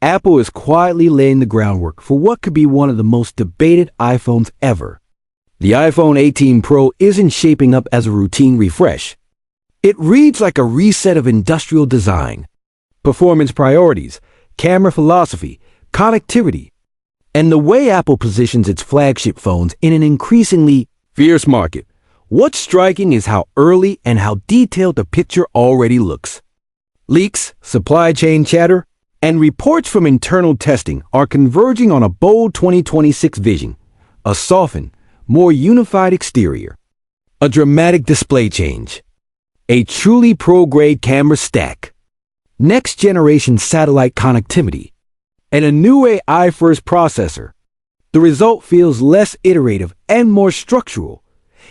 Apple is quietly laying the groundwork for what could be one of the most debated iPhones ever. The iPhone 18 Pro isn't shaping up as a routine refresh. It reads like a reset of industrial design, performance priorities, camera philosophy, connectivity, and the way Apple positions its flagship phones in an increasingly fierce market. What's striking is how early and how detailed the picture already looks. Leaks, supply chain chatter, and reports from internal testing are converging on a bold 2026 vision, a softened, more unified exterior, a dramatic display change, a truly pro-grade camera stack, next-generation satellite connectivity, and a new AI-first processor. The result feels less iterative and more structural.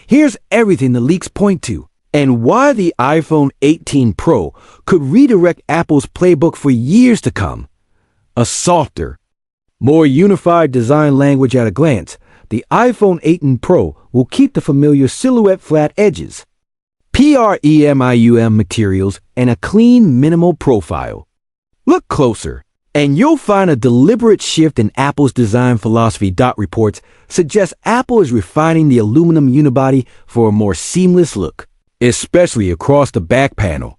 Here's everything the leaks point to, and why the iPhone 18 Pro could redirect Apple's playbook for years to come. A softer, more unified design language at a glance. The iPhone 18 Pro will keep the familiar silhouette flat edges, premium materials, and a clean, minimal profile. Look closer, and you'll find a deliberate shift in Apple's design philosophy. Reports suggest Apple is refining the aluminum unibody for a more seamless look, especially across the back panel.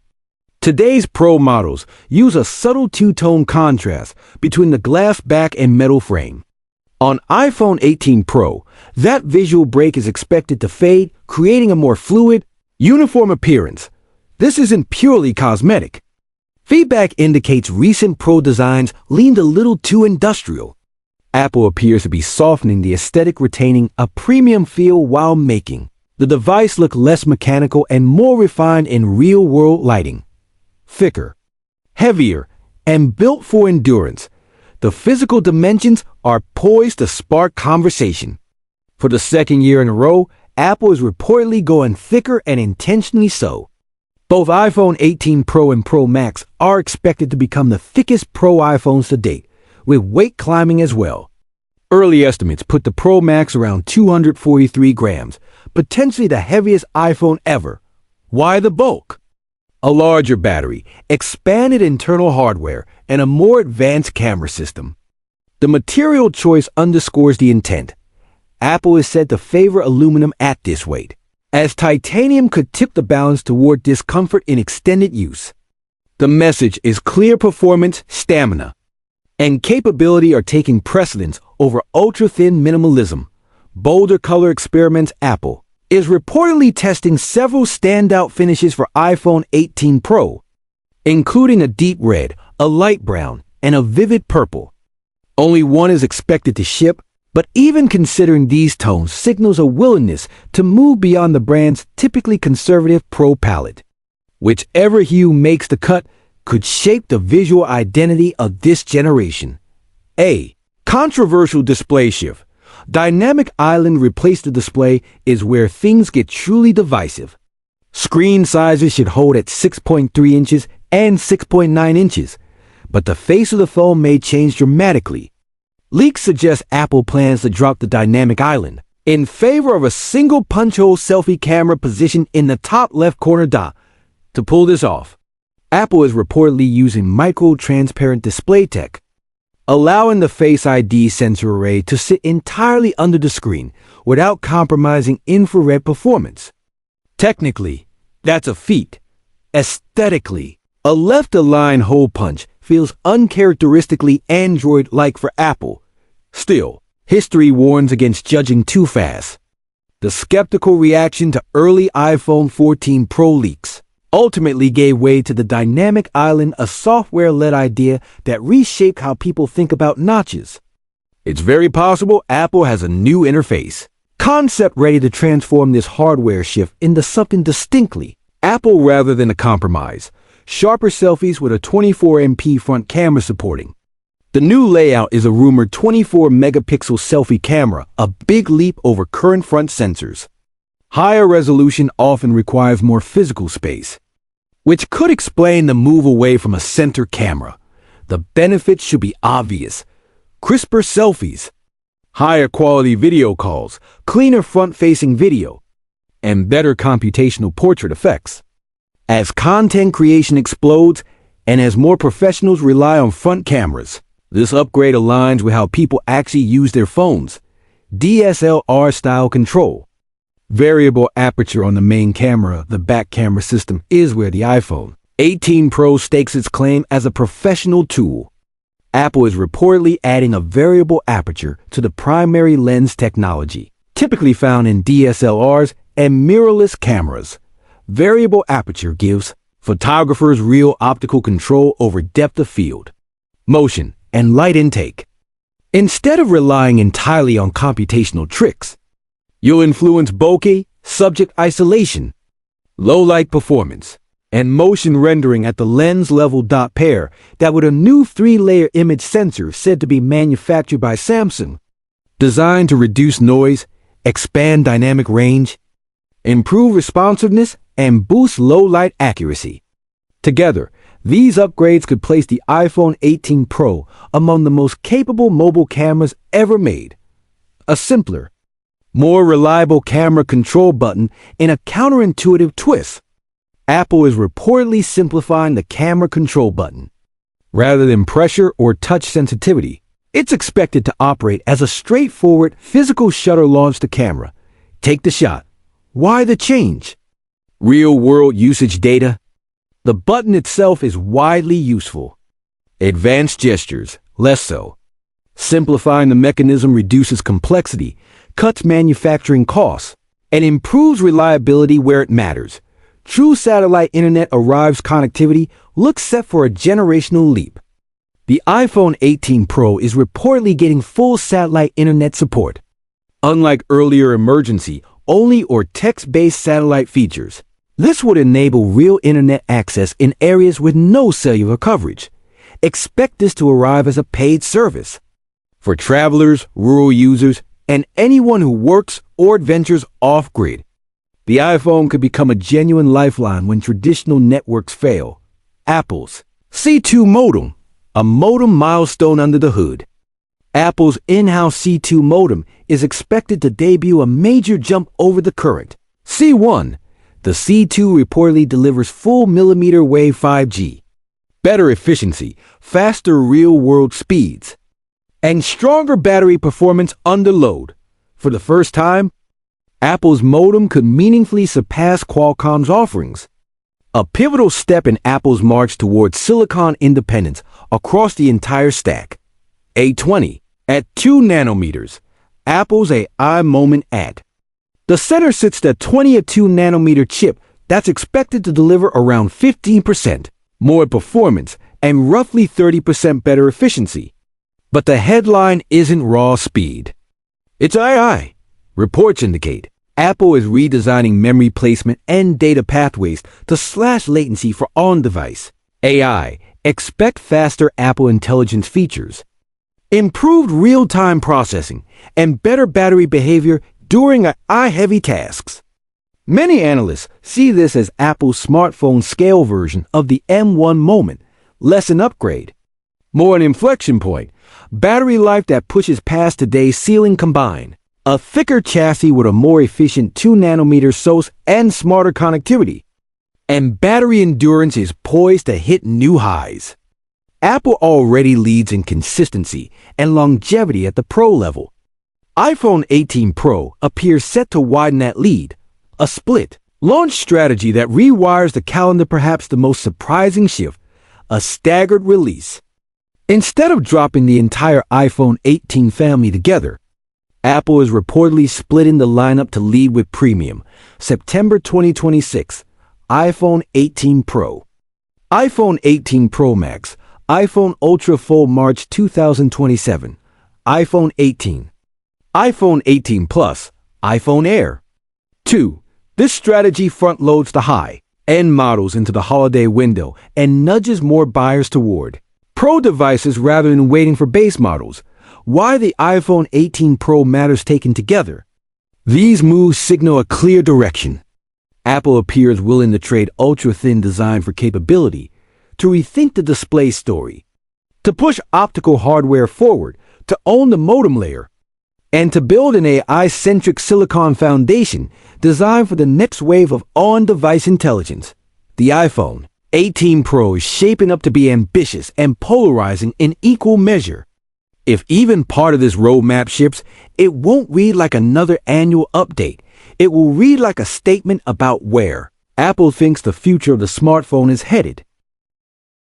Today's Pro models use a subtle two-tone contrast between the glass back and metal frame. On iPhone 18 Pro, that visual break is expected to fade, creating a more fluid, uniform appearance. This isn't purely cosmetic. Feedback indicates recent Pro designs leaned a little too industrial. Apple appears to be softening the aesthetic, retaining a premium feel while making the device look less mechanical and more refined in real-world lighting. Thicker, heavier, and built for endurance, the physical dimensions are poised to spark conversation. For the second year in a row, Apple is reportedly going thicker, and intentionally so. Both iPhone 18 Pro and Pro Max are expected to become the thickest Pro iPhones to date, with weight climbing as well. Early estimates put the Pro Max around 243 grams, potentially the heaviest iPhone ever. Why the bulk? A larger battery, expanded internal hardware, and a more advanced camera system. The material choice underscores the intent. Apple is said to favor aluminum at this weight, as titanium could tip the balance toward discomfort in extended use. The message is clear: performance, stamina, and capability are taking precedence over ultra-thin minimalism. Bolder color experiments. Apple is reportedly testing several standout finishes for iPhone 18 Pro, including a deep red, a light brown, and a vivid purple. Only one is expected to ship, but even considering these tones signals a willingness to move beyond the brand's typically conservative Pro palette. Whichever hue makes the cut could shape the visual identity of this generation. A controversial display shift. Dynamic Island replaced the display is where things get truly divisive. Screen sizes should hold at 6.3 inches and 6.9 inches, but the face of the phone may change dramatically. Leaks suggest Apple plans to drop the Dynamic Island in favor of a single punch-hole selfie camera positioned in the top left corner. To pull this off, Apple is reportedly using micro-transparent display tech, allowing the Face ID sensor array to sit entirely under the screen without compromising infrared performance. Technically, that's a feat. Aesthetically, a left-aligned hole punch feels uncharacteristically Android-like for Apple. Still, history warns against judging too fast. The skeptical reaction to early iPhone 14 Pro leaks ultimately gave way to the Dynamic Island, a software-led idea that reshaped how people think about notches. It's very possible Apple has a new interface concept ready to transform this hardware shift into something distinctly Apple rather than a compromise. Sharper selfies with a 24MP front camera supporting. The new layout is a rumored 24-megapixel selfie camera, a big leap over current front sensors. Higher resolution often requires more physical space, which could explain the move away from a center camera. The benefits should be obvious: crisper selfies, higher quality video calls, cleaner front-facing video, and better computational portrait effects. As content creation explodes and as more professionals rely on front cameras, This upgrade aligns with how people actually use their phones. DSLR-style control. Variable aperture on the main camera, the back camera system, is where the iPhone 18 Pro stakes its claim as a professional tool. Apple is reportedly adding a variable aperture to the primary lens technology, typically found in DSLRs and mirrorless cameras. Variable aperture gives photographers real optical control over depth of field, motion, and light intake. Instead of relying entirely on computational tricks, you'll influence bokeh, subject isolation, low light performance, and motion rendering at the lens level. Pair that with a new 3-layer image sensor said to be manufactured by Samsung, designed to reduce noise, expand dynamic range, improve responsiveness, and boost low light accuracy. Together, these upgrades could place the iPhone 18 Pro among the most capable mobile cameras ever made. A simpler, more reliable camera control button in a counterintuitive twist. Apple is reportedly simplifying the camera control button. Rather than pressure or touch sensitivity, it's expected to operate as a straightforward physical shutter launch the camera. Take the shot. Why the change? Real-world usage data. The button itself is widely useful. Advanced gestures, less so. Simplifying the mechanism reduces complexity, cuts manufacturing costs, and improves reliability where it matters. True satellite internet arrives connectivity looks set for a generational leap. The iPhone 18 Pro is reportedly getting full satellite internet support. Unlike earlier emergency-only or text-based satellite features, this would enable real internet access in areas with no cellular coverage. Expect this to arrive as a paid service. For travelers, rural users, and anyone who works or adventures off-grid, the iPhone could become a genuine lifeline when traditional networks fail. Apple's C2 modem, a modem milestone under the hood. Apple's in-house C2 modem is expected to debut a major jump over the current C1. The C2 reportedly delivers full millimeter wave 5G, better efficiency, faster real-world speeds, and stronger battery performance under load. For the first time, Apple's modem could meaningfully surpass Qualcomm's offerings, a pivotal step in Apple's march towards silicon independence across the entire stack. A20 at 2 nanometers, Apple's AI moment at the center sits the 20 at 2 nanometer chip that's expected to deliver around 15% more performance and roughly 30% better efficiency. But the headline isn't raw speed. It's AI. Reports indicate Apple is redesigning memory placement and data pathways to slash latency for on-device AI. Expect faster Apple Intelligence features, improved real-time processing, and better battery behavior during AI-heavy tasks. Many analysts see this as Apple's smartphone scale version of the M1 moment, less an upgrade, more an inflection point, battery life that pushes past today's ceiling combined. A thicker chassis with a more efficient 2 nanometer SoC and smarter connectivity. And battery endurance is poised to hit new highs. Apple already leads in consistency and longevity at the Pro level. iPhone 18 Pro appears set to widen that lead, a split launch strategy that rewires the calendar. Perhaps the most surprising shift, a staggered release. Instead of dropping the entire iPhone 18 family together, Apple is reportedly splitting the lineup to lead with premium. September 2026, iPhone 18 Pro, iPhone 18 Pro Max, iPhone Ultra Full March 2027, iPhone 18, iPhone 18 Plus, iPhone Air. 2. This strategy front-loads the high-end models into the holiday window and nudges more buyers toward Pro devices rather than waiting for base models. Why the iPhone 18 Pro matters taken together. These moves signal a clear direction. Apple appears willing to trade ultra-thin design for capability, to rethink the display story, to push optical hardware forward, to own the modem layer, and to build an AI-centric silicon foundation designed for the next wave of on-device intelligence. The iPhone 18 Pro is shaping up to be ambitious and polarizing in equal measure. If even part of this roadmap ships, it won't read like another annual update. It will read like a statement about where Apple thinks the future of the smartphone is headed.